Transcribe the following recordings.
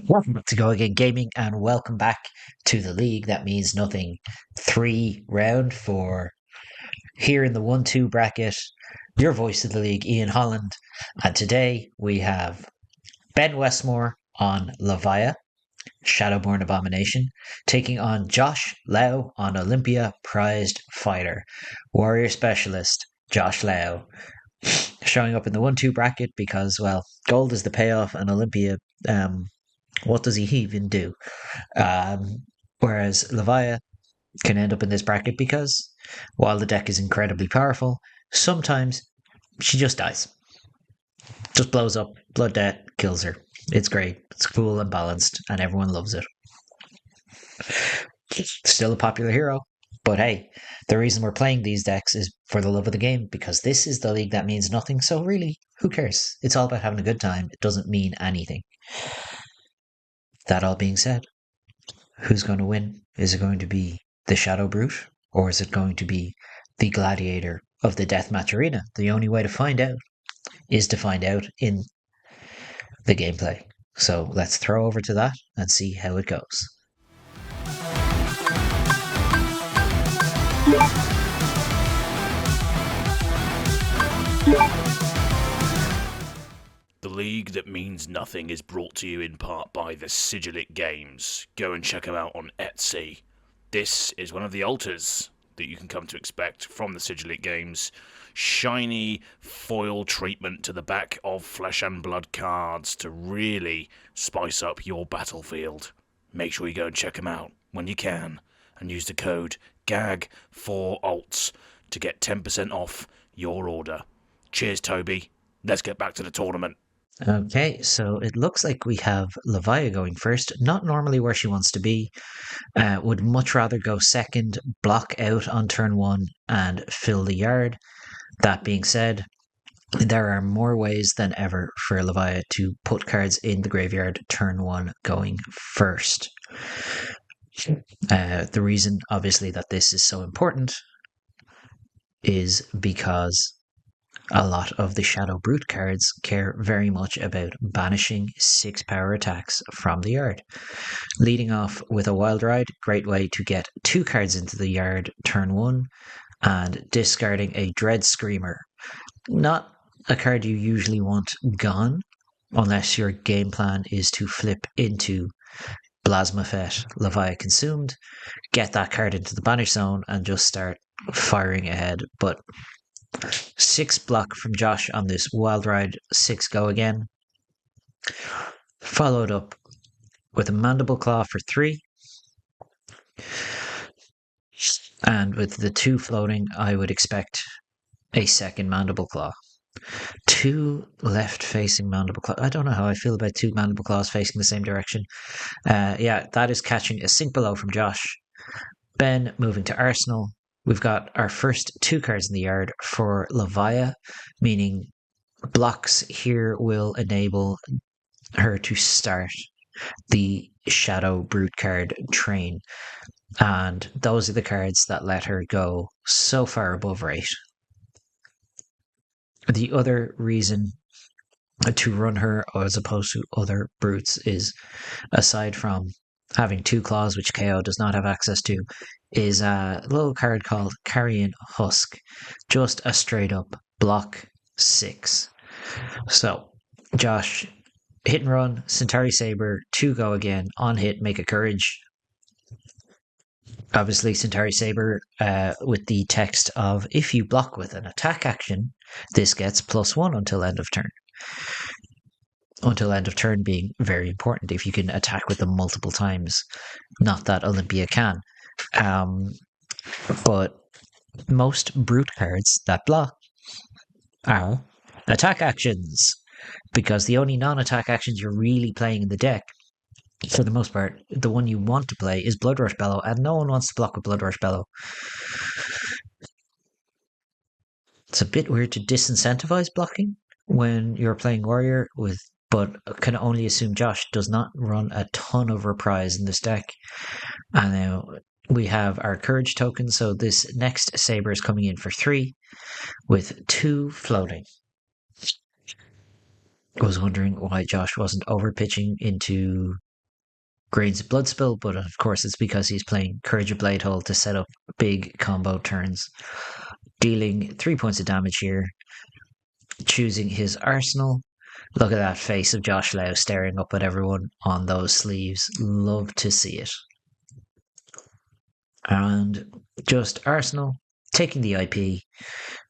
Welcome back to Go Again Gaming, and welcome back to the league that means nothing. 3 round for here in the 1-2 bracket. Your voice of the league, Ian Holland, and today we have Ben Westmore on Levia, Shadowborn Abomination, taking on Josh Lau on Olympia, Prized Fighter, Warrior Specialist Josh Lau, showing up in the 1-2 bracket because, well, gold is the payoff, and Olympia, what does he even do? Whereas Levia can end up in this bracket because while the deck is incredibly powerful, sometimes she just dies. Just blows up, blood debt, kills her. It's great. It's cool and balanced, and everyone loves it. Still a popular hero. But hey, the reason we're playing these decks is for the love of the game, because this is the league that means nothing, so really, who cares? It's all about having a good time. It doesn't mean anything. That all being said, who's going to win? Is it going to be the Shadow Brute, or is it going to be the Gladiator of the Deathmatch Arena? The only way to find out is to find out in the gameplay. So let's throw over to that and see how it goes. The league that means nothing is brought to you in part by the Sigillit Games. Go and check them out on Etsy. This is one of the altars that you can come to expect from the Sigillit Games. Shiny foil treatment to the back of Flesh and Blood cards to really spice up your battlefield. Make sure you go and check them out when you can and use the code GAG4ALTS to get 10% off your order. Cheers, Toby. Let's get back to the tournament. Okay, so it looks like we have Levia going first. Not normally where she wants to be. Would much rather go second, block out on turn 1 and fill the yard. That being said, there are more ways than ever for Levia to put cards in the graveyard turn 1 going first. The reason, obviously, that this is so important is because a lot of the Shadow Brute cards care very much about banishing 6 power attacks from the yard. Leading off with a Wild Ride, great way to get 2 cards into the yard turn 1, and discarding a Dread Screamer. Not a card you usually want gone, unless your game plan is to flip into Blasmafet, Levia Consumed, get that card into the banish zone, and just start firing ahead. But 6 block from Josh on this Wild Ride, 6 go again. Followed up with a Mandible Claw for 3. And with the 2 floating, I would expect a second Mandible Claw. 2 left-facing Mandible Claw. I don't know how I feel about 2 Mandible Claws facing the same direction. Yeah, that is catching a Sink Below from Josh. Ben moving to Arsenal. We've got our first 2 cards in the yard for Levia, meaning blocks here will enable her to start the Shadow Brute card train. And those are the cards that let her go so far above rate. The other reason to run her as opposed to other brutes is, aside from having 2 claws, which KO does not have access to, is a little card called Carrion Husk. Just a straight up block 6. So, Josh, hit and run, Centauri Saber, 2 go again, on hit, make a courage. Obviously, Centauri Saber with the text of, if you block with an attack action, this gets +1 until end of turn. Until end of turn being very important if you can attack with them multiple times. Not that Olympia can. But most brute cards that block are attack actions, because the only non-attack actions you're really playing in the deck, for the most part, the one you want to play is Blood Rush Bellow, and no one wants to block with Blood Rush Bellow. It's a bit weird to disincentivize blocking when you're playing Warrior with, but can only assume Josh does not run a ton of Reprise in this deck. And now we have our Courage token, so this next Saber is coming in for 3 with 2 floating. I was wondering why Josh wasn't overpitching into Green's blood spill, but of course it's because he's playing Courage of Bladehull to set up big combo turns, dealing 3 points of damage here, choosing his arsenal. Look at that face of Josh Lau staring up at everyone on those sleeves. Love to see it. And just arsenal, taking the IP,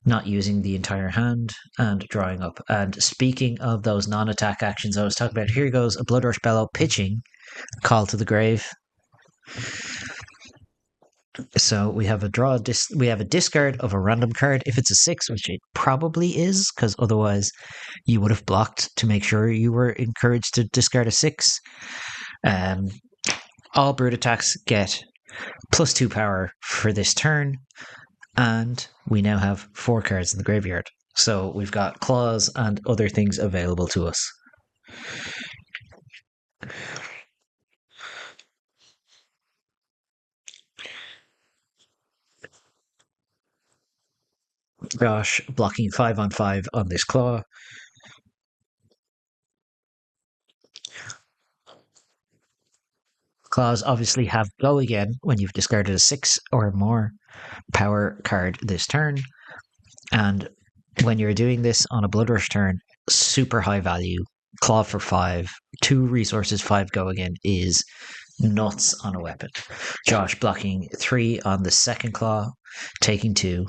not using the entire hand, and drawing up. And speaking of those non-attack actions I was talking about, here goes a Blood Rush Bellow pitching Call to the Grave. So we have we have a discard of a random card. If it's a 6, which it probably is, because otherwise you would have blocked to make sure you were encouraged to discard a 6. Um, all brute attacks get +2 power for this turn, and we now have 4 cards in the graveyard. So we've got claws and other things available to us. Josh blocking 5/5 on this claw. Claws obviously have go again when you've discarded a 6 or more power card this turn. And when you're doing this on a Blood Rush turn, super high value. Claw for 5, 2 resources, 5 go again is nuts on a weapon. Josh blocking 3 on the second claw, taking 2.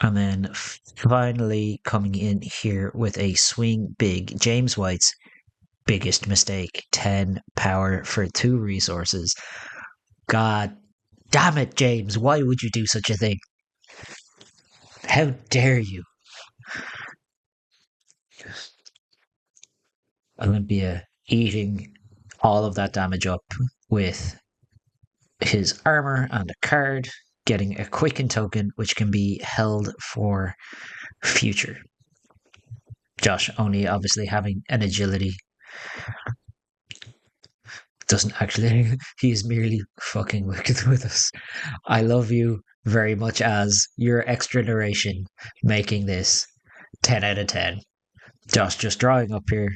And then finally coming in here with a swing big. James White's biggest mistake, 10 power for 2 resources. God damn it, James. Why would you do such a thing? How dare you? Olympia eating all of that damage up with his armor and a card, getting a quicken token, which can be held for future. Josh only obviously having an agility. Doesn't actually, he is merely fucking with us. I love you very much as your extra narration making this 10 out of 10. Josh just drawing up here.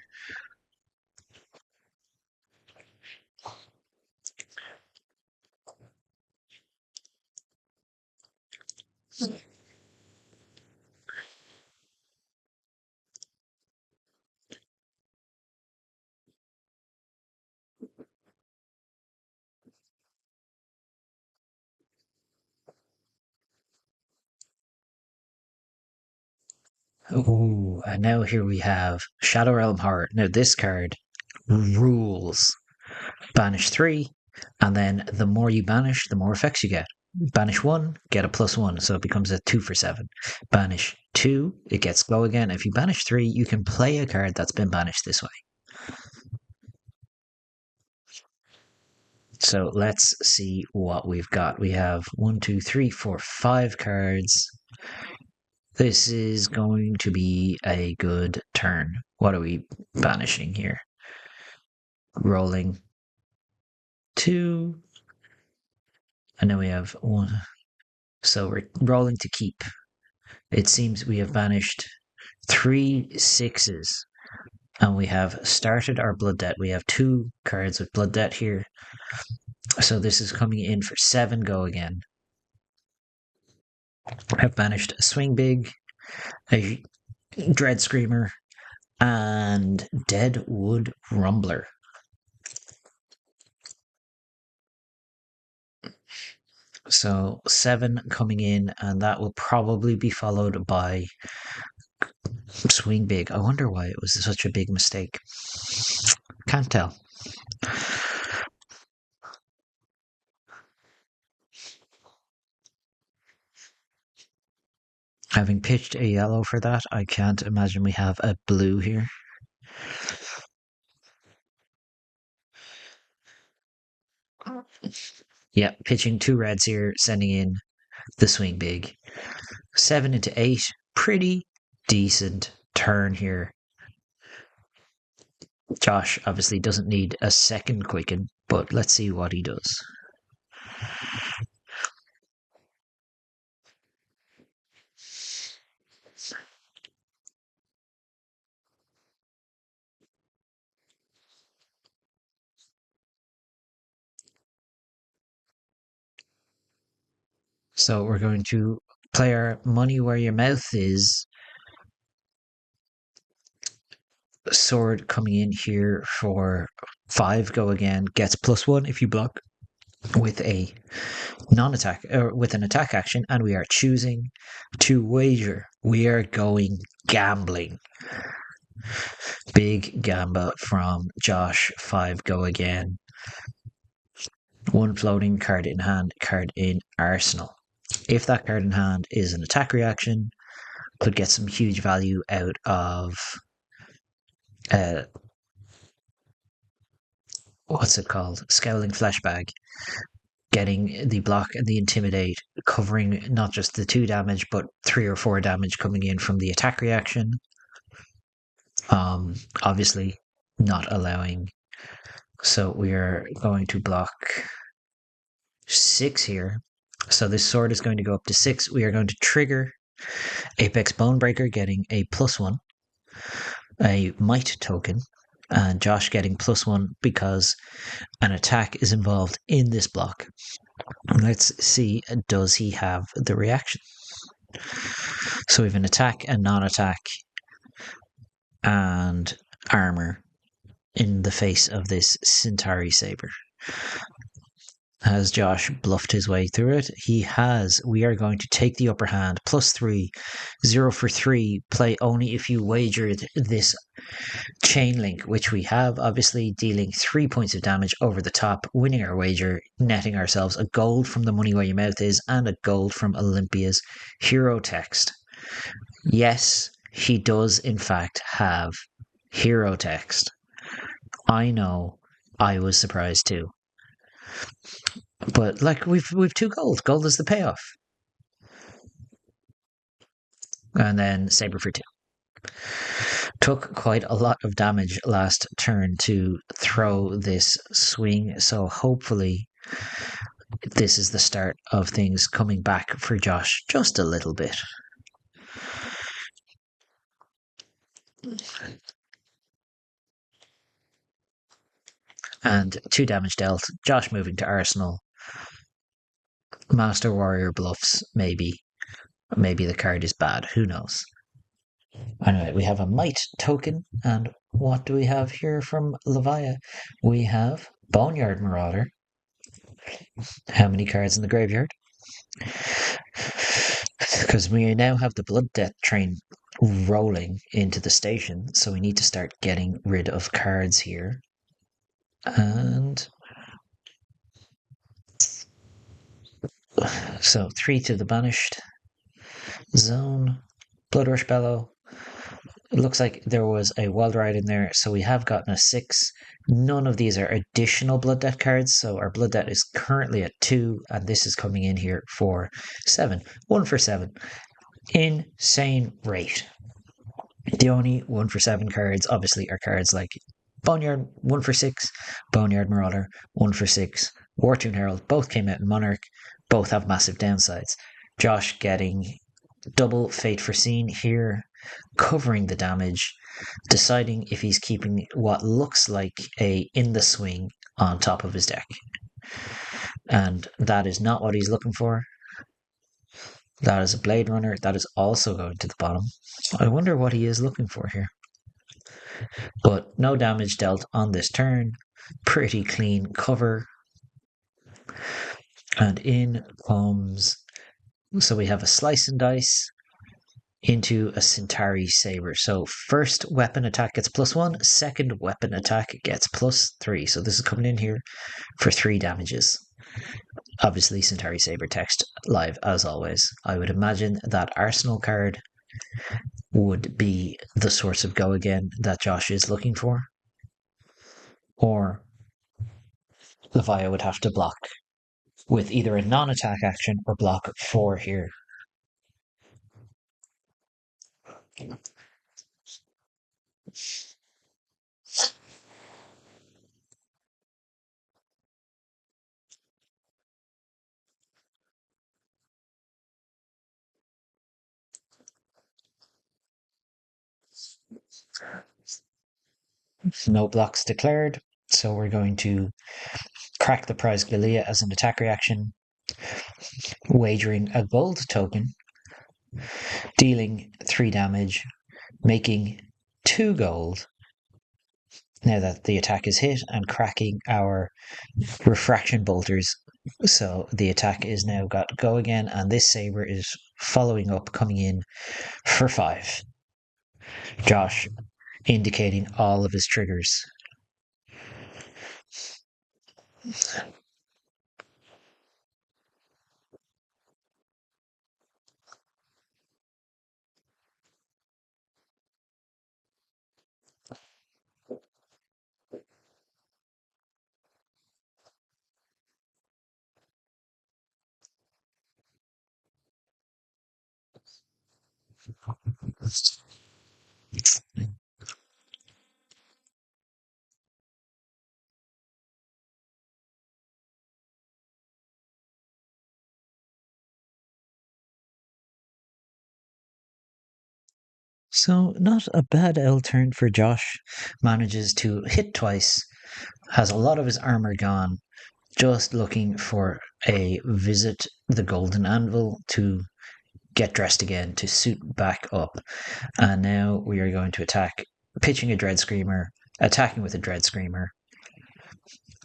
Ooh, and now here we have Shadow Realm Heart. Now this card rules. Banish 3, and then the more you banish, the more effects you get. Banish 1, get a +1, so it becomes a 2 for 7. Banish 2, it gets glow again. If you banish 3, you can play a card that's been banished this way. So let's see what we've got. We have 1, 2, 3, 4, 5 cards. This is going to be a good turn. What are we banishing here? Rolling 2. And then we have 1. So we're rolling to keep. It seems we have banished 3 6s. And we have started our blood debt. We have 2 cards with blood debt here. So this is coming in for 7 go again. I've banished a Swing Big, a Dread Screamer, and Deadwood Rumbler. So 7 coming in, and that will probably be followed by Swing Big. I wonder why it was such a big mistake. Can't tell. Having pitched a yellow for that, I can't imagine we have a blue here. Yeah, pitching 2 reds here, sending in the Swing Big. 7 into 8, pretty decent turn here. Josh obviously doesn't need a second quicken, but let's see what he does. So we're going to play our money where your mouth is. Sword coming in here for 5, go again, gets +1 if you block with a non-attack or with an attack action, and we are choosing to wager. We are going gambling. Big gamba from Josh. 5, go again. 1 floating, card in hand, card in arsenal. If that card in hand is an attack reaction, could get some huge value out of what's it called? Scowling Fleshbag. Getting the block and the intimidate, covering not just the 2 damage, but 3 or 4 damage coming in from the attack reaction. Obviously, not allowing. So we are going to block 6 here. So this sword is going to go up to 6. We are going to trigger Apex Bonebreaker, getting a +1, a might token, and Josh getting +1 because an attack is involved in this block. Let's see, does he have the reaction? So we have an attack and non-attack and armor in the face of this Centauri Saber. Has Josh bluffed his way through it? He has. We are going to take the upper hand. +3, 0 for 3. Play only if you wagered this chain link, which we have, obviously dealing 3 points of damage over the top, winning our wager, netting ourselves a gold from the money where your mouth is and a gold from Olympia's hero text. Yes, he does in fact have hero text. I know, I was surprised too. But like we've 2 gold. Gold is the payoff. And then Saber for 2. Took quite a lot of damage last turn to throw this swing, so hopefully this is the start of things coming back for Josh just a little bit. And 2 damage dealt. Josh moving to Arsenal. Master Warrior bluffs, maybe. Maybe the card is bad. Who knows? Anyway, we have a might token. And what do we have here from Levia? We have Boneyard Marauder. How many cards in the graveyard? Because we now have the Blood Death train rolling into the station, so we need to start getting rid of cards here. And so 3 to the banished zone. Blood Rush Bellow. It looks like there was a Wild Ride in there, so we have gotten a 6. None of these are additional Blood Debt cards, so our Blood Debt is currently at 2, and this is coming in here for 7. 1 for 7. Insane rate. The only 1 for 7 cards, obviously, are cards like Boneyard 1 for 6, Boneyard Marauder 1 for 6, Wartune Herald, both came out in Monarch, both have massive downsides. Josh getting double Fate Foreseen here, covering the damage, deciding if he's keeping what looks like a in the swing on top of his deck. And that is not what he's looking for. That is a Blade Runner. That is also going to the bottom. I wonder what he is looking for here. But no damage dealt on this turn. Pretty clean cover. And in comes... So we have a Slice and Dice into a Centauri Saber. So first weapon attack gets +1, second weapon attack gets +3. So this is coming in here for 3 damages. Obviously, Centauri Saber text live as always. I would imagine that Arsenal card would be the source of go again that Josh is looking for. Or Levia would have to block with either a non-attack action or block 4 here. No blocks declared, so we're going to crack the prize Levia as an attack reaction. wagering a gold token, dealing 3 damage, making 2 gold. Now that the attack is hit and cracking our refraction bolters. So the attack is now got go again, and this saber is following up, coming in for 5. Josh indicating all of his triggers. So, not a bad L turn for Josh. Manages to hit twice, has a lot of his armor gone, just looking for a visit the Golden Anvil to get dressed again, to suit back up. And now we are going to attack, pitching a Dread Screamer, attacking with a Dread Screamer.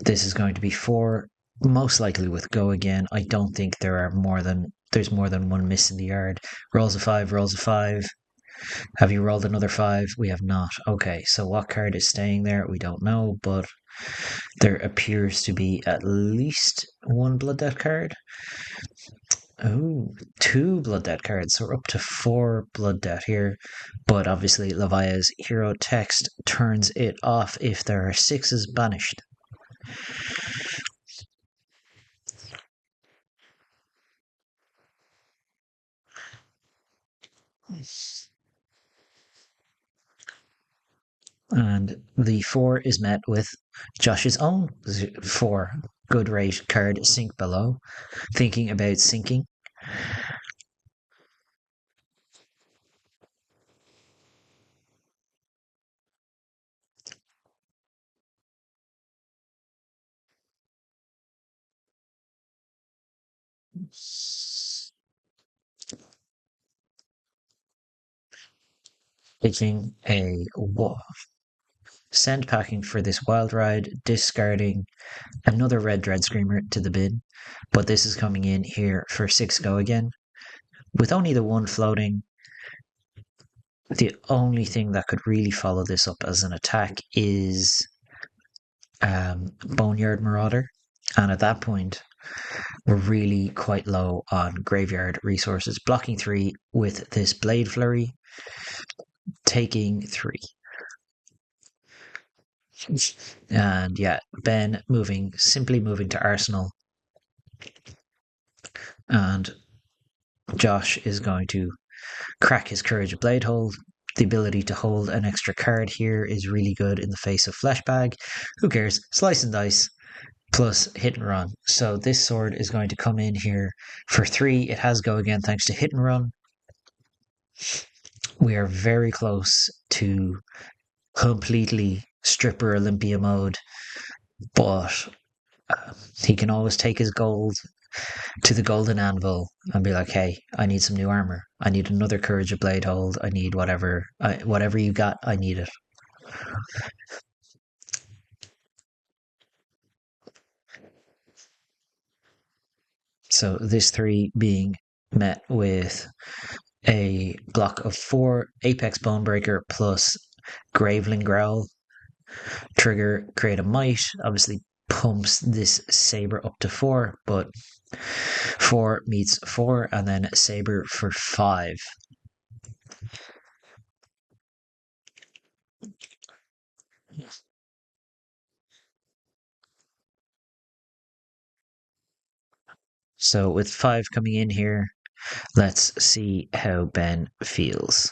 This is going to be 4, most likely with go again. I don't think there's more than one miss in the yard. Rolls a 5, rolls a 5. Have you rolled another 5? We have not. Okay, so what card is staying there? We don't know, but there appears to be at least 1 Blood Debt card. Oh, 2 Blood Debt cards, so we're up to 4 Blood Debt here. But obviously, Levia's hero text turns it off if there are 6s banished. And the 4 is met with Josh's own 4 good rate card, Sink Below, thinking about sinking. Taking a send packing for this wild ride, discarding another red Dread Screamer to the bin, but this is coming in here for 6 go again. With only the 1 floating, the only thing that could really follow this up as an attack is Boneyard Marauder, and at that point, we're really quite low on graveyard resources. Blocking 3 with this Blade Flurry, taking 3. And yeah, Ben simply moving to Arsenal. And Josh is going to crack his Courage of Blade Hold. The ability to hold an extra card here is really good in the face of Fleshbag. Who cares? Slice and dice plus hit and run. So this sword is going to come in here for 3. It has go again thanks to hit and run. We are very close to completely stripper Olympia mode, but he can always take his gold to the Golden Anvil and be like, hey, I need some new armor. I need another Courage of Blade Hold. I need whatever you got, I need it. So this 3 being met with a block of 4 Apex Bonebreaker plus Graveling Growl. Trigger, create a Might. Obviously pumps this Saber up to 4, but 4 meets 4, and then Saber for 5. So with 5 coming in here, let's see how Ben feels.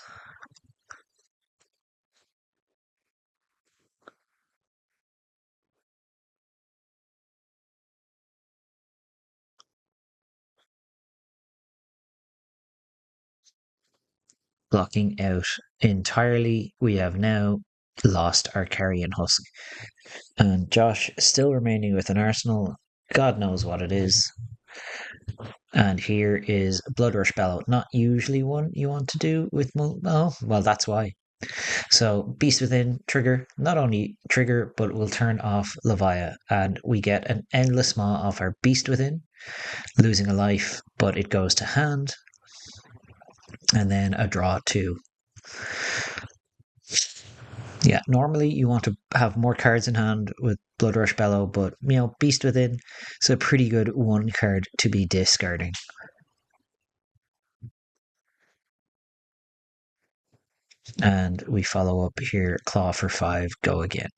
Blocking out entirely, we have now lost our Carrion Husk. And Josh still remaining with an arsenal. God knows what it is. And here is Blood Rush Bellow. Not usually one you want to do with. Oh, well, that's why. So, Beast Within trigger, not only trigger, but will turn off Levia. And we get an endless maw of our Beast Within, losing a life, but it goes to hand. And then a draw 2. Yeah, normally you want to have more cards in hand with Blood Rush Bellow, but Beast Within is a pretty good one card to be discarding. And we follow up here, Claw for 5, go again.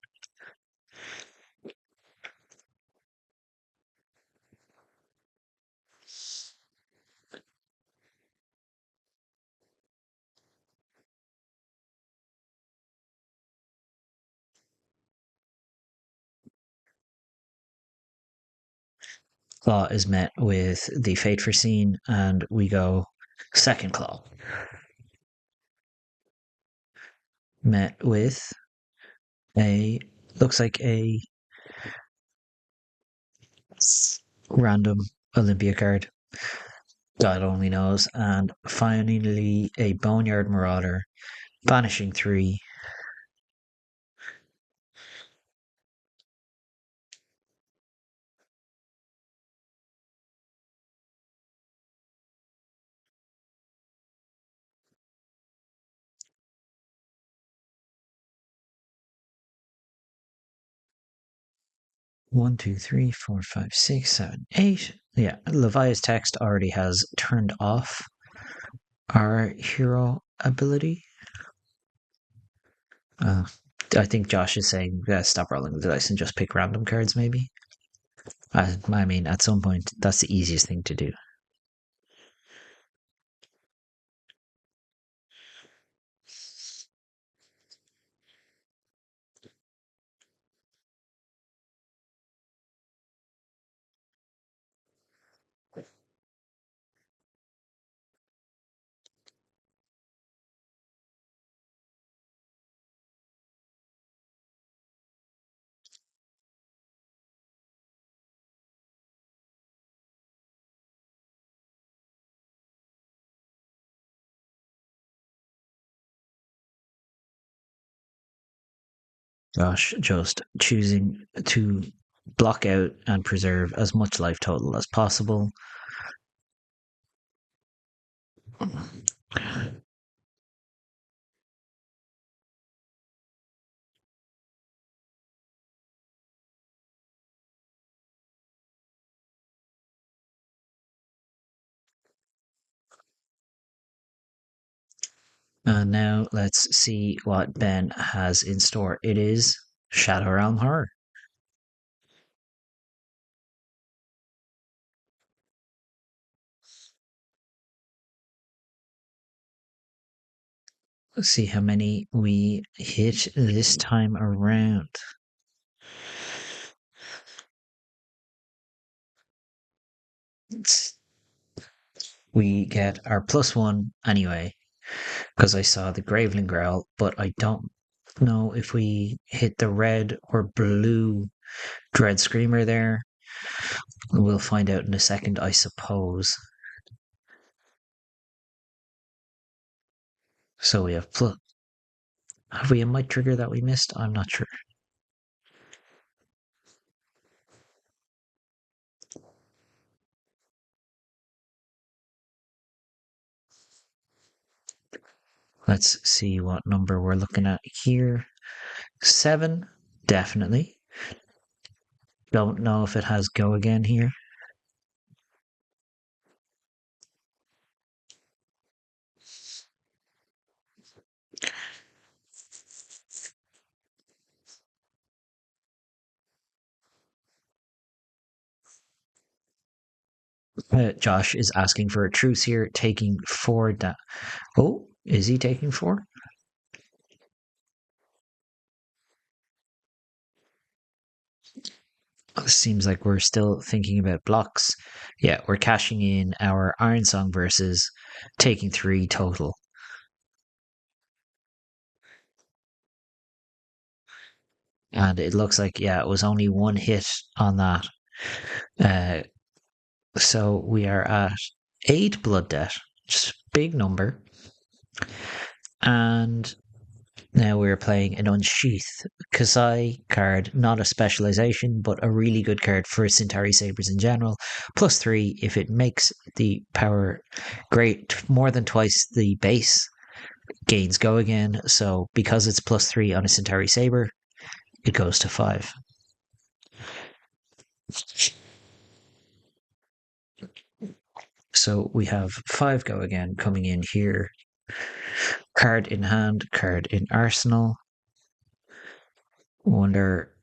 Claw is met with the Fate Foreseen, and we go second Claw. Met with looks like a random Olympia card. God only knows. And finally, a Boneyard Marauder, banishing 3. One, two, three, four, five, six, seven, 8. Yeah, Levi's text already has turned off our hero ability. I think Josh is saying stop rolling the dice and just pick random cards, maybe. I mean, at some point, that's the easiest thing to do. Josh just choosing to block out and preserve as much life total as possible. And now let's see what Ben has in store. It is Shadow Realm Horror. Let's see how many we hit this time around. We get our +1 anyway, because I saw the Graveling Growl, but I don't know if we hit the red or blue Dread Screamer there. We'll find out in a second, I suppose. So we have have we a Might Trigger that we missed? I'm not sure. Let's see what number we're looking at here. 7, definitely. Don't know if it has go again here. Josh is asking for a truce here, taking 4 down. Oh, is he taking 4? Seems like we're still thinking about blocks. Yeah, we're cashing in our Iron Song versus taking 3 total. And it looks like, yeah, it was only 1 hit on that. So we are at 8 blood debt, just a big number. And now we're playing an Unsheath Kasai card, not a specialization, but a really good card for Centauri Sabres in general. +3 if it makes the power great more than twice the base, gains go again. So because it's +3 on a Centauri Sabre, it goes to 5. So we have 5 go again coming in here. Card in hand, card in arsenal. Wonder,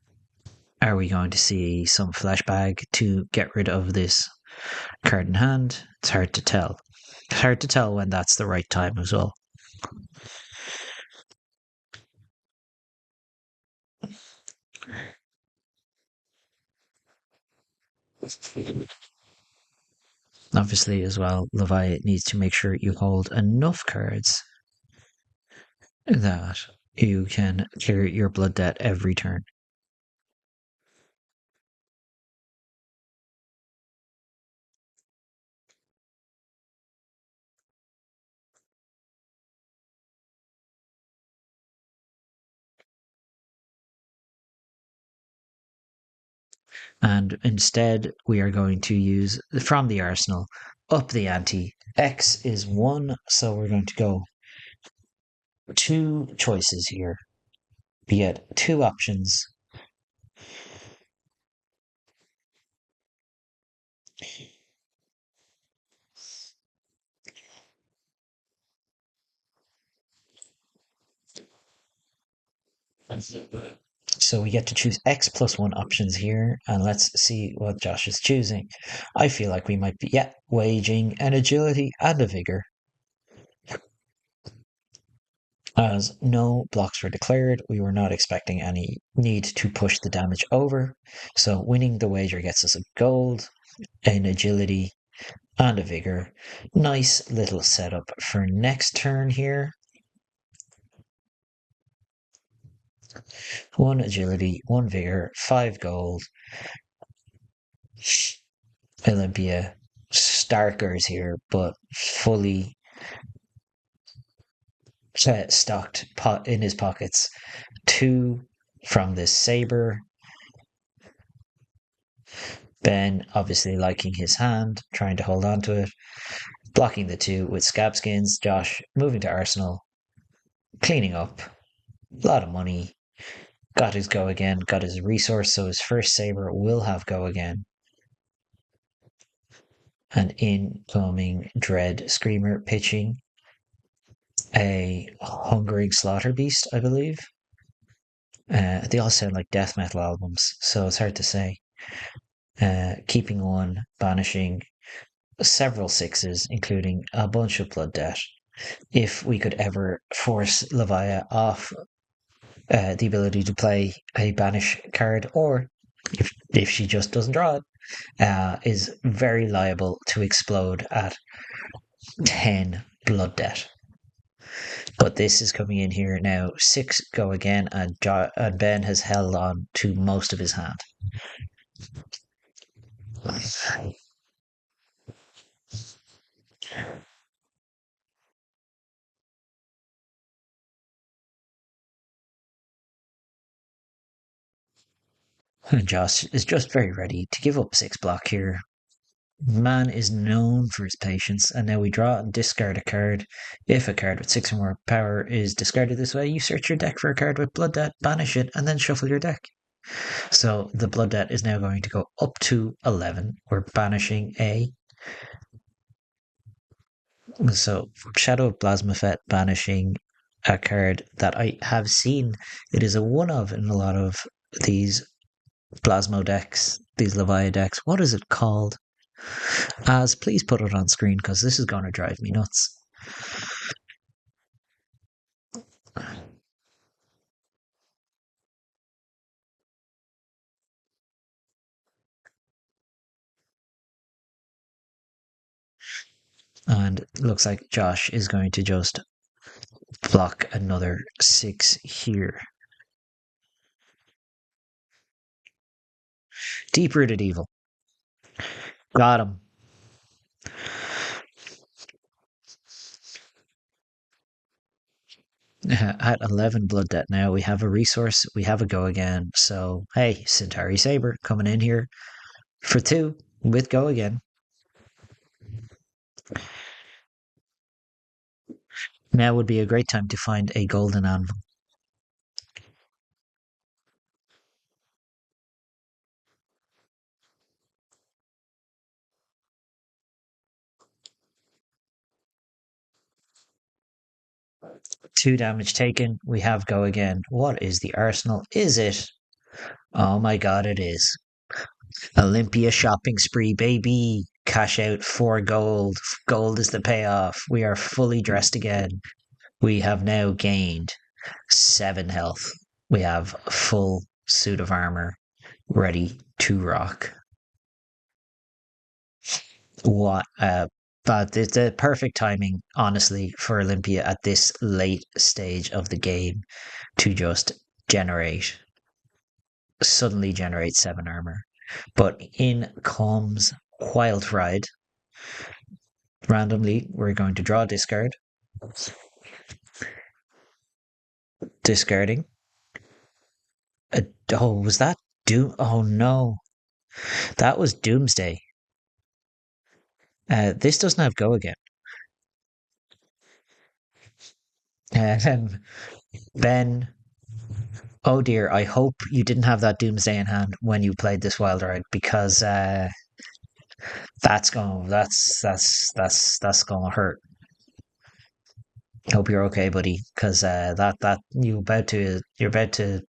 are we going to see some flashbag to get rid of this card in hand? It's hard to tell. It's hard to tell when that's the right time as well. Obviously, as well, Levia needs to make sure you hold enough cards that you can clear your blood debt every turn. And instead, we are going to use from the arsenal up the ante. X is 1, so we're going to go 2 choices here. We get 2 options. So we get to choose X +1 options here, and let's see what Josh is choosing. I feel like we might be, waging an agility and a vigor. As no blocks were declared, we were not expecting any need to push the damage over. So winning the wager gets us a gold, an agility, and a vigor. Nice little setup for next turn here. 1 agility, 1 vigor, 5 gold. Olympia, starkers here, but fully stocked in his pockets. 2 from this saber. Ben obviously liking his hand, trying to hold on to it. Blocking the 2 with scab skins. Josh moving to Arsenal, cleaning up. A lot of money. Got his go again, got his resource, so his first saber will have go again. An incoming Dread Screamer pitching. A Hungering Slaughter Beast, I believe. They all sound like death metal albums, so it's hard to say. Keeping 1, banishing several 6s, including a bunch of blood debt. If we could ever force Levia off the ability to play a banish card, or if she just doesn't draw it, is very liable to explode at 10 blood debt. But this is coming in here now. 6 go again, and Ben has held on to most of his hand. And Josh is just very ready to give up 6 block here. Man is known for his patience, and now we draw and discard a card. If a card with 6 or more power is discarded this way, you search your deck for a card with blood debt, banish it, and then shuffle your deck. So the blood debt is now going to go up to 11. We're banishing a. So Shadow of Plasmafet banishing a card that I have seen. It is a one of in a lot of these Plasmo decks, these Levia decks. What is it called? As please put it on screen because this is going to drive me nuts. And it looks like Josh is going to just block another 6 here. Deep Rooted Evil. Got him. At 11 blood debt now, we have a resource, we have a go again. So, hey, Centauri Saber coming in here for 2 with go again. Now would be a great time to find a golden anvil. Two damage taken. We have go again. What is the arsenal? Is it? Oh my god, it is. Olympia shopping spree, baby. Cash out 4 gold. Gold is the payoff. We are fully dressed again. We have now gained 7 health. We have a full suit of armor ready to rock. What but it's the perfect timing, honestly, for Olympia at this late stage of the game to just generate, suddenly generate 7 armor. But in comes Wild Ride. Randomly, we're going to draw a discard. Discarding. Oh, was that Doom? Oh no, that was Doomsday. This doesn't have go again. Ben, oh dear, I hope you didn't have that Doomsday in hand when you played this Wild Ride because that's gonna hurt. Hope you're okay, buddy, because that you're about to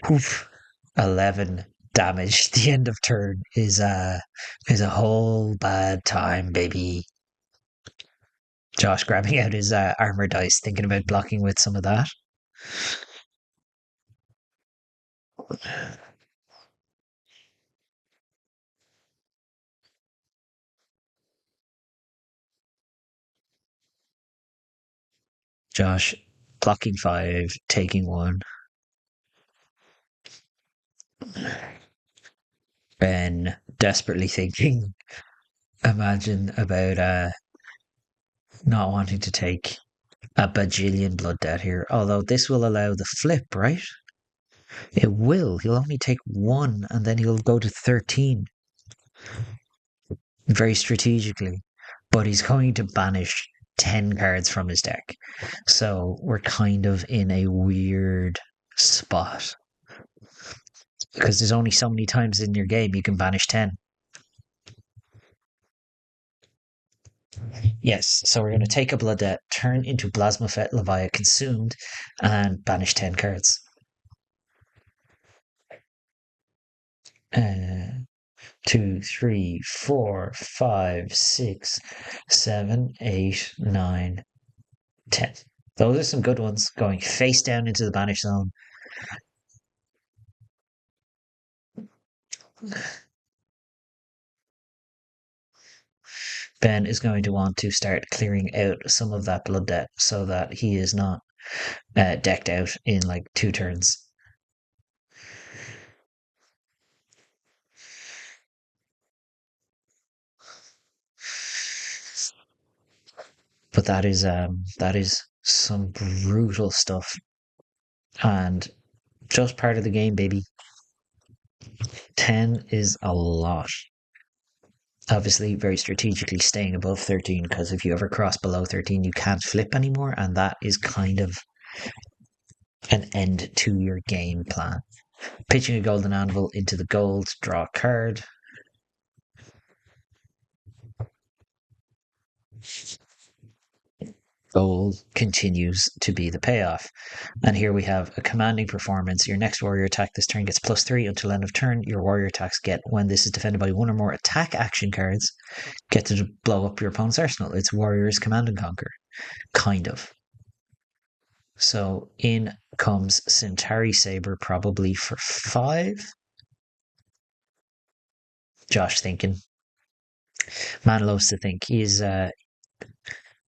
oof, 11 damage. The end of turn is a whole bad time, baby. Josh grabbing out his armor dice, thinking about blocking with some of that. Josh blocking 5, taking 1. Ben desperately thinking, imagine about not wanting to take a bajillion blood debt here. Although this will allow the flip, right? It will. He'll only take 1 and then he'll go to 13 very strategically. But he's going to banish 10 cards from his deck. So we're kind of in a weird spot. Because there's only so many times in your game you can banish 10. Yes, so we're going to take a blood debt, turn into Plasmafet Levia consumed, and banish 10 cards. 2, 3, 4, 5, 6, 7, 8, 9, 10. Those are some good ones going face down into the banish zone. Ben is going to want to start clearing out some of that blood debt so that he is not decked out in like 2 turns. But that is some brutal stuff, and just part of the game, baby. 10 is a lot. Obviously, very strategically staying above 13 because if you ever cross below 13, you can't flip anymore, and that is kind of an end to your game plan. Pitching a golden anvil into the gold, draw a card. Gold continues to be the payoff. And here we have a commanding performance. Your next warrior attack this turn gets +3 until end of turn. Your warrior attacks get, when this is defended by 1 or more attack action cards, get to blow up your opponent's arsenal. It's Warrior's Command and Conquer. Kind of. So in comes Centauri Saber, probably for 5. Josh thinking. Man loves to think. He's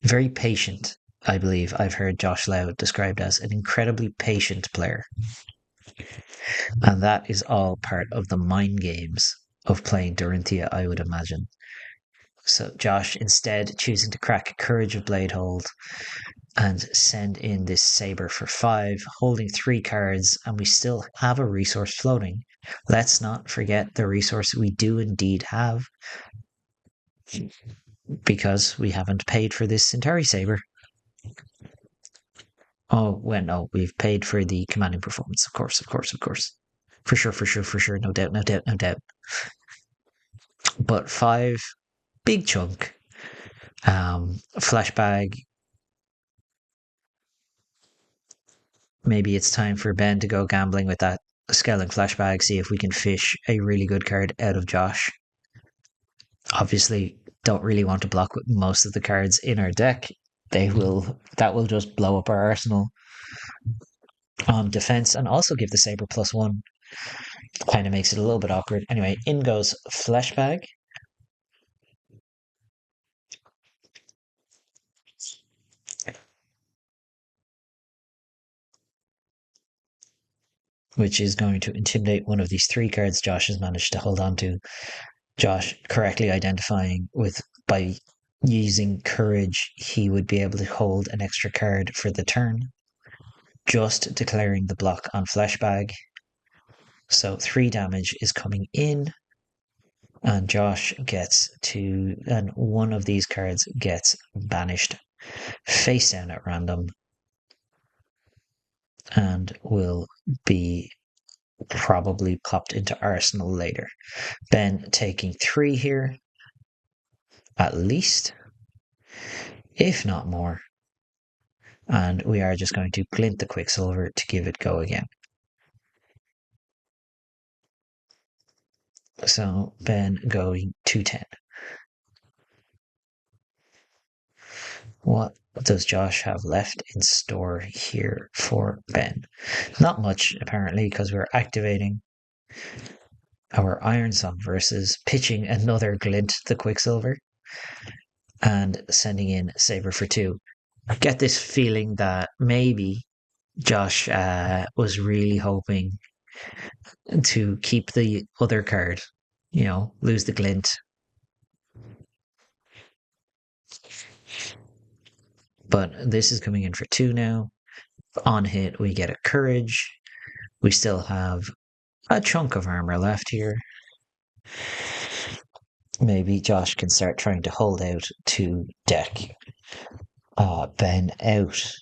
very patient, I believe. I've heard Josh Loud described as an incredibly patient player. And that is all part of the mind games of playing Dorinthia, I would imagine. So Josh, instead choosing to crack Courage of Bladehold, and send in this saber for 5, holding 3 cards, and we still have a resource floating. Let's not forget the resource we do indeed have, because we haven't paid for this Centauri saber. Oh, well, no, we've paid for the commanding performance, of course. For sure, no doubt. But 5, big chunk. Flashbag. Maybe it's time for Ben to go gambling with that Skelling flashbag, see if we can fish a really good card out of Josh. Obviously, don't really want to block with most of the cards in our deck. That will just blow up our arsenal on defense and also give the saber +1. Kind of makes it a little bit awkward. Anyway, in goes flashbag. Which is going to intimidate one of these 3 cards Josh has managed to hold on to. Josh correctly identifying with by using courage, he would be able to hold an extra card for the turn, just declaring the block on flashbag. So 3 damage is coming in, and Josh gets to, and one of these cards gets banished face down at random and will be probably popped into Arsenal later. Ben taking 3 here, at least, if not more. And we are just going to glint the Quicksilver to give it go again. So Ben going to 10. What does Josh have left in store here for Ben? Not much, apparently, because we're activating our Iron Song versus pitching another glint the Quicksilver and sending in Saber for 2. I get this feeling that maybe Josh was really hoping to keep the other card, lose the glint. But this is coming in for 2 now. On hit, we get a courage. We still have a chunk of armor left here. Maybe Josh can start trying to hold out to deck Ben out.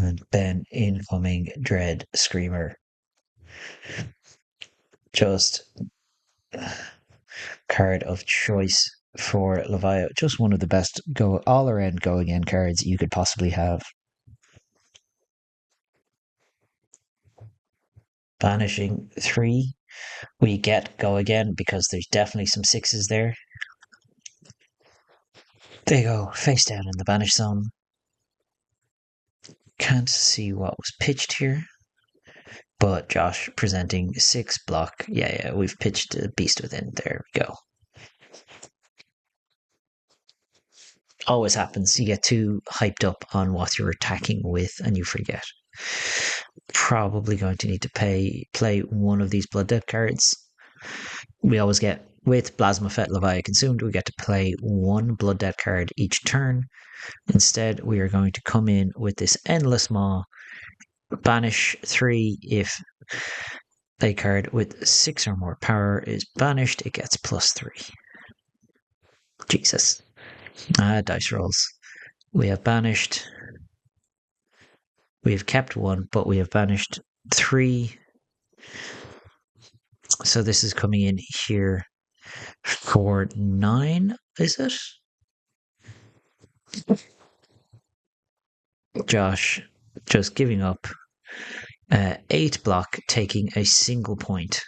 And Ben incoming Dread Screamer. Just card of choice for Levia. Just one of the best all around go again cards you could possibly have. Banishing 3. We get go again because there's definitely some 6s there. They go face down in the banish zone. Can't see what was pitched here. But Josh presenting 6 block. Yeah, we've pitched a Beast Within. There we go. Always happens. You get too hyped up on what you're attacking with and you forget. Probably going to need to play one of these Blood Debt cards. We always get, with Plasma Fet Levia consumed, we get to play 1 Blood Debt card each turn. Instead, we are going to come in with this Endless Maw, banish 3 if a card with 6 or more power is banished, it gets +3. Jesus. Dice rolls. We have banished. We have kept 1, but we have banished 3. So this is coming in here for 9, is it? Josh just giving up 8 block, taking a single point.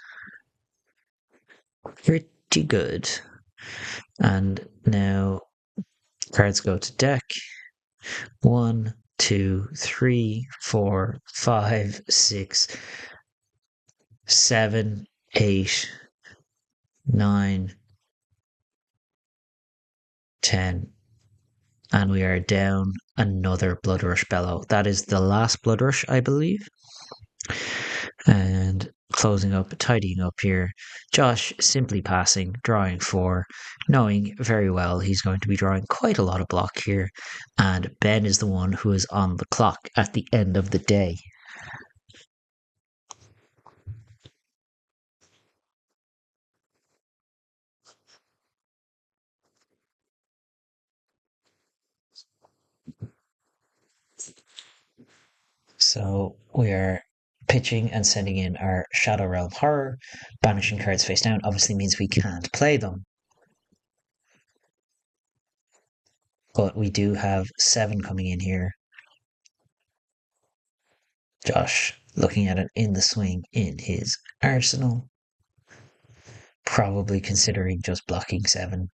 Pretty good. And now cards go to deck. 1, 2, 3, 4, 5, 6, 7, 8, 9, 10. And we are down another Blood Rush Bellow. That is the last Blood Rush, I believe. And closing up, tidying up here. Josh simply passing, drawing 4, knowing very well he's going to be drawing quite a lot of block here. And Ben is the one who is on the clock at the end of the day. So we are pitching and sending in our Shadow Realm Horror. Banishing cards face down obviously means we can't play them. But we do have 7 coming in here. Josh looking at it in the swing in his arsenal. Probably considering just blocking 7.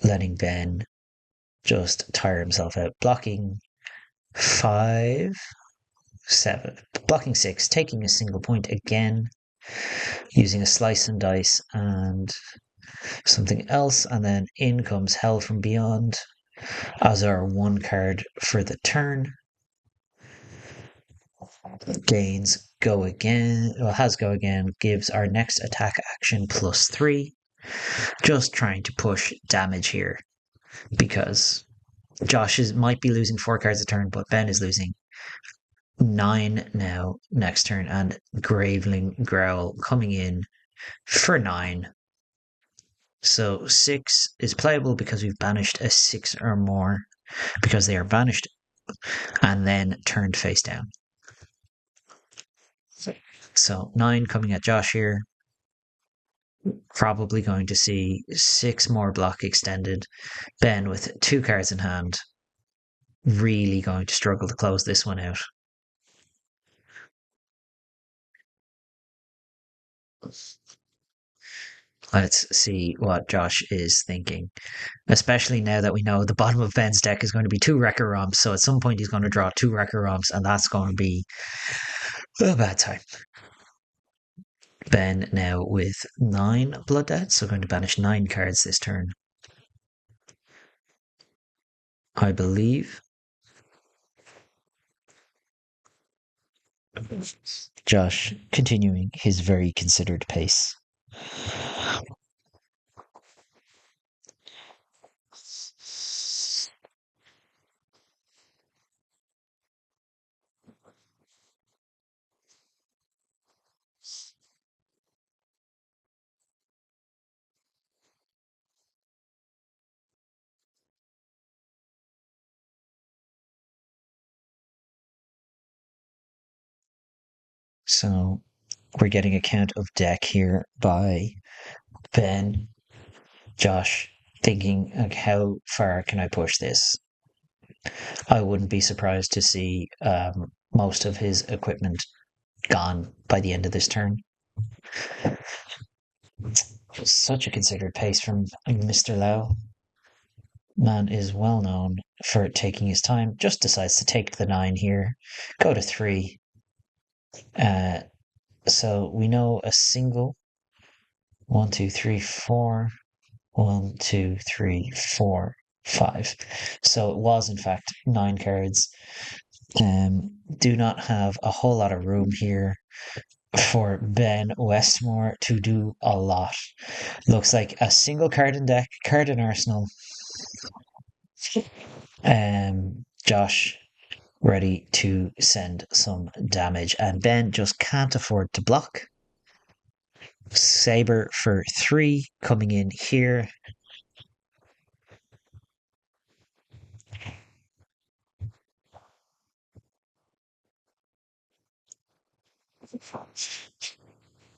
Letting Ben just tire himself out. Blocking 5, 7. Blocking 6, taking a single point again. Using a slice and dice and something else. And then in comes Hell from Beyond as our 1 card for the turn. Gains go again, well, has go again, gives our next attack action +3. Just trying to push damage here because Josh might be losing 4 cards a turn, but Ben is losing 9 now next turn, and Graveling Growl coming in for 9. So 6 is playable because we've banished a 6 or more because they are banished and then turned face down. So 9 coming at Josh here. Probably going to see 6 more block extended. Ben with 2 cards in hand. Really going to struggle to close this one out. Let's see what Josh is thinking. Especially now that we know the bottom of Ben's deck is going to be 2 Wrecker Romps. So at some point he's going to draw 2 Wrecker Romps, and that's going to be a bad time. Ben now with 9 Blood Debt, so going to banish 9 cards this turn. I believe. Josh continuing his very considered pace. So we're getting a count of deck here by Ben. Josh thinking, like, how far can I push this? I wouldn't be surprised to see most of his equipment gone by the end of this turn. Such a considered pace from Mr. Lau. Man is well known for taking his time. Just decides to take the 9 here, go to 3. So we know a single 1, 2, 3, 4. 1, 2, 3, 4, 5. So it was in fact 9 cards. Do not have a whole lot of room here for Ben Westmore to do a lot. Looks like a single card in deck, card in arsenal. Josh ready to send some damage, and Ben just can't afford to block. Saber for 3 coming in here.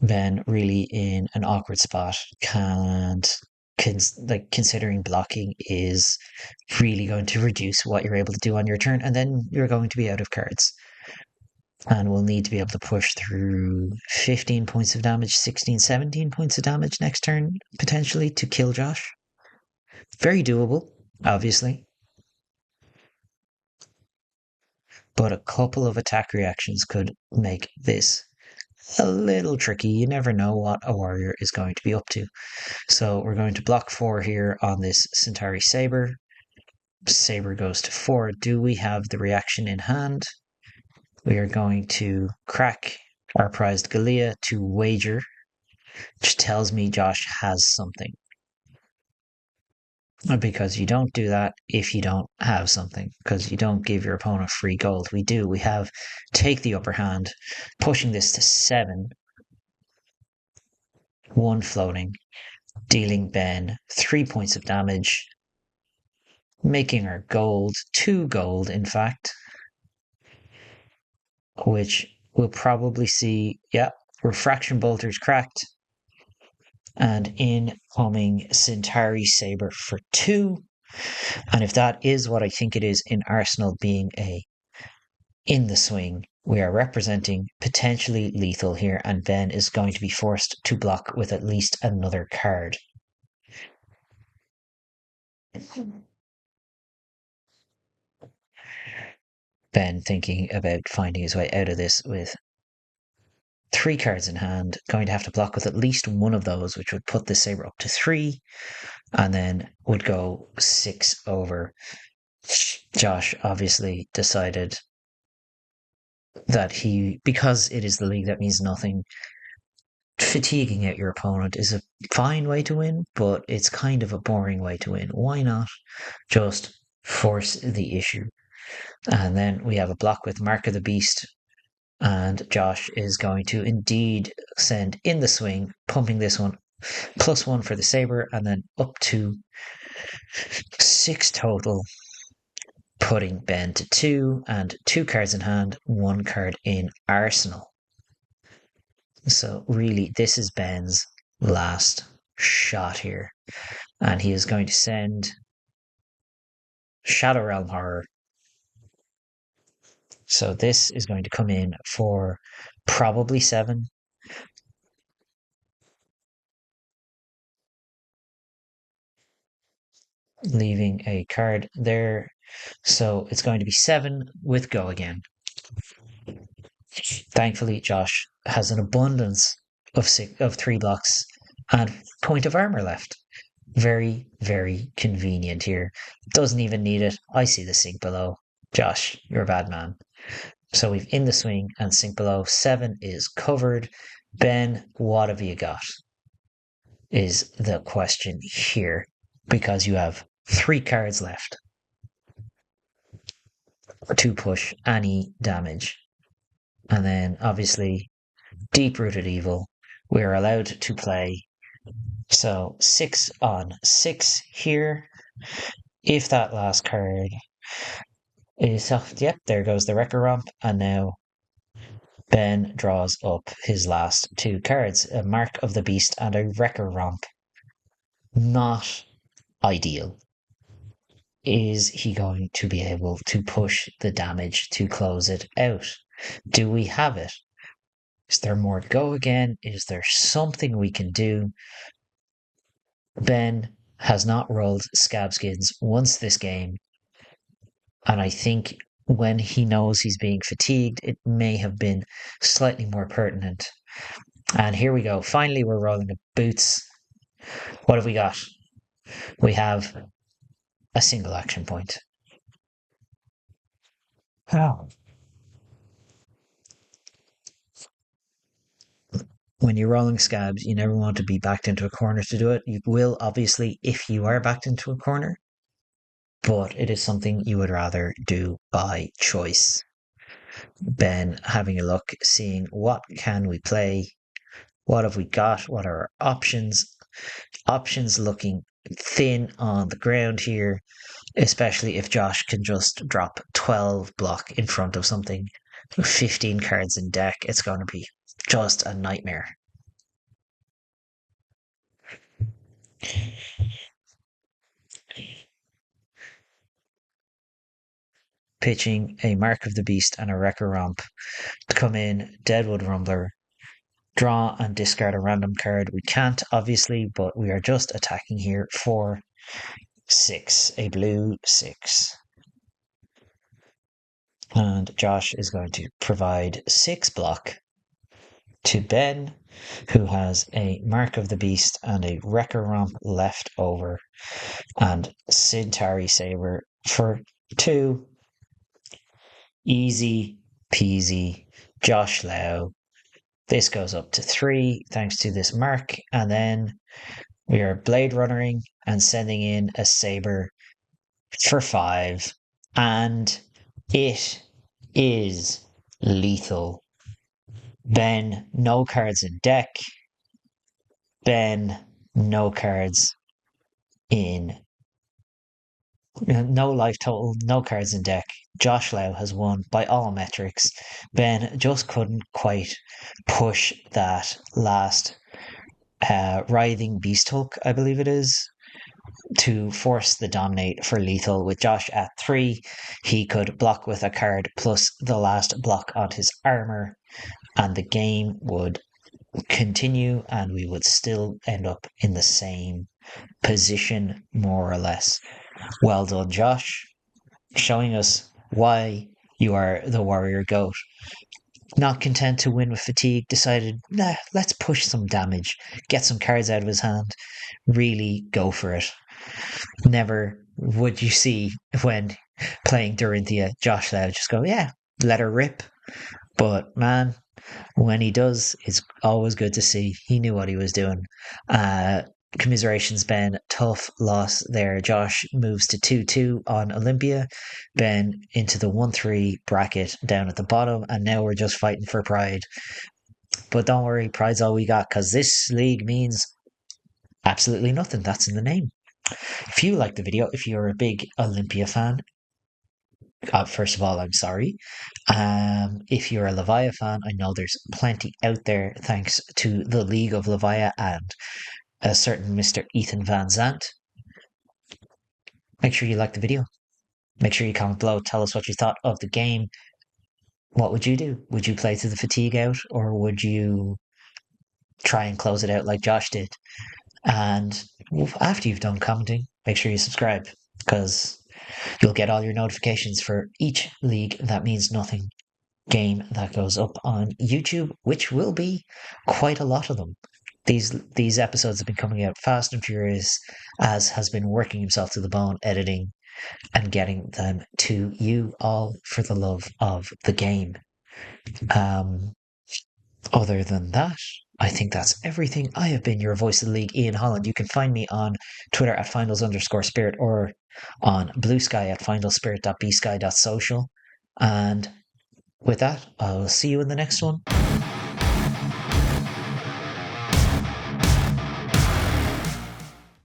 Ben really in an awkward spot. Can't considering blocking is really going to reduce what you're able to do on your turn, and then you're going to be out of cards. And we'll need to be able to push through 15 points of damage, 16, 17 points of damage next turn, potentially, to kill Josh. Very doable, obviously. But a couple of attack reactions could make this a little tricky. You never know what a warrior is going to be up to. So we're going to block 4 here on this Centauri Saber. Saber goes to 4. Do we have the reaction in hand? We are going to crack our prized Galea to wager, which tells me Josh has something. Because you don't do that if you don't have something, because you don't give your opponent free gold. We do. We have take the upper hand, pushing this to 7, 1 floating, dealing Ben 3 points of damage, making our gold 2 gold, in fact, which we'll probably see. Yeah, refraction bolters cracked, and incoming Centauri Saber for 2. And if that is what I think it is in Arsenal being a in the swing, we are representing potentially lethal here, and Ben is going to be forced to block with at least another card. Ben thinking about finding his way out of this with 3 cards in hand, going to have to block with at least one of those, which would put the Saber up to 3, and then would go 6 over. Josh obviously decided that because it is the league that means nothing, fatiguing out your opponent is a fine way to win, but it's kind of a boring way to win. Why not just force the issue? And then we have a block with Mark of the Beast, and Josh is going to indeed send in the swing, pumping this one +1 for the Saber, and then up to 6 total, putting Ben to 2, and 2 cards in hand, 1 card in Arsenal. So really, this is Ben's last shot here. And he is going to send Shadow Realm Horror. So this is going to come in for probably 7. Leaving a card there. So it's going to be 7 with Go again. Thankfully, Josh has an abundance of 3 blocks and point of armor left. Very, very convenient here. Doesn't even need it. I see the sink below. Josh, you're a bad man. So we've in the swing and sink below. 7 is covered. Ben, what have you got? Is the question here. Because you have 3 cards left to push any damage. And then obviously, Deep Rooted Evil. We're allowed to play. So 6 on 6 here. If that last card is off, yep, there goes the Wrecker Romp. And now Ben draws up his last 2 cards, a Mark of the Beast and a Wrecker Romp. Not ideal. Is he going to be able to push the damage to close it out? Do we have it? Is there more to go again? Is there something we can do? Ben has not rolled Scab Skins once this game, and I think when he knows he's being fatigued, it may have been slightly more pertinent. And here we go. Finally, we're rolling a Boots. What have we got? We have a single action point. Oh. When you're rolling scabs, you never want to be backed into a corner to do it. You will, obviously, if you are backed into a corner, but it is something you would rather do by choice. Ben having a look, seeing what can we play, what have we got, what are our options. Options looking thin on the ground here, especially if Josh can just drop 12 block in front of something, 15 cards in deck. It's going to be just a nightmare. pitching a Mark of the Beast and a Wrecker Romp to come in, Deadwood Rumbler, draw and discard a random card. We can't, obviously, but we are just attacking here for 6, a blue 6. And Josh is going to provide 6 block to Ben, who has a Mark of the Beast and a Wrecker Romp left over, and Centauri Saber for 2. Easy peasy. Josh Lau. This goes up to 3 thanks to this mark, and then we are Blade Runnering and sending in a Saber for 5, and it is lethal. Ben, no cards in deck. Ben, no cards in. No life total, no cards in deck. Josh Lau has won by all metrics. Ben just couldn't quite push that last Writhing Beast Hook, I believe it is, to force the dominate for lethal. With Josh at 3, he could block with a card plus the last block on his armor, and the game would continue and we would still end up in the same position, more or less. Well done, Josh, showing us why you are the warrior goat. Not content to win with fatigue, decided, nah, let's push some damage, get some cards out of his hand, really go for it. Never would you see when playing Dorinthia, Josh Lau just go, yeah, let her rip. But man, when he does, it's always good to see. He knew what he was doing. Commiserations, Ben. Tough loss there. Josh moves to 2-2 on Olympia. Ben into the 1-3 bracket down at the bottom, and now we're just fighting for pride. But don't worry, pride's all we got, because this league means absolutely nothing. That's in the name. If you like the video, if you're a big Olympia fan, first of all, I'm sorry. If you're a Levia fan, I know there's plenty out there thanks to the League of Levia and a certain Mr. Ethan Van Zandt. Make sure you like the video. Make sure you comment below. Tell us what you thought of the game. What would you do? Would you play to the fatigue out, or would you try and close it out like Josh did? And after you've done commenting, make sure you subscribe, because you'll get all your notifications for each League That Means Nothing game that goes up on YouTube, which will be quite a lot of them. These episodes have been coming out fast and furious, as has been working himself to the bone, editing and getting them to you all for the love of the game. Other than that, I think that's everything. I have been your voice of the league, Ian Holland. You can find me on Twitter at finals_spirit, or on Blue Sky at finalspirit.bsky.social. And with that, I'll see you in the next one.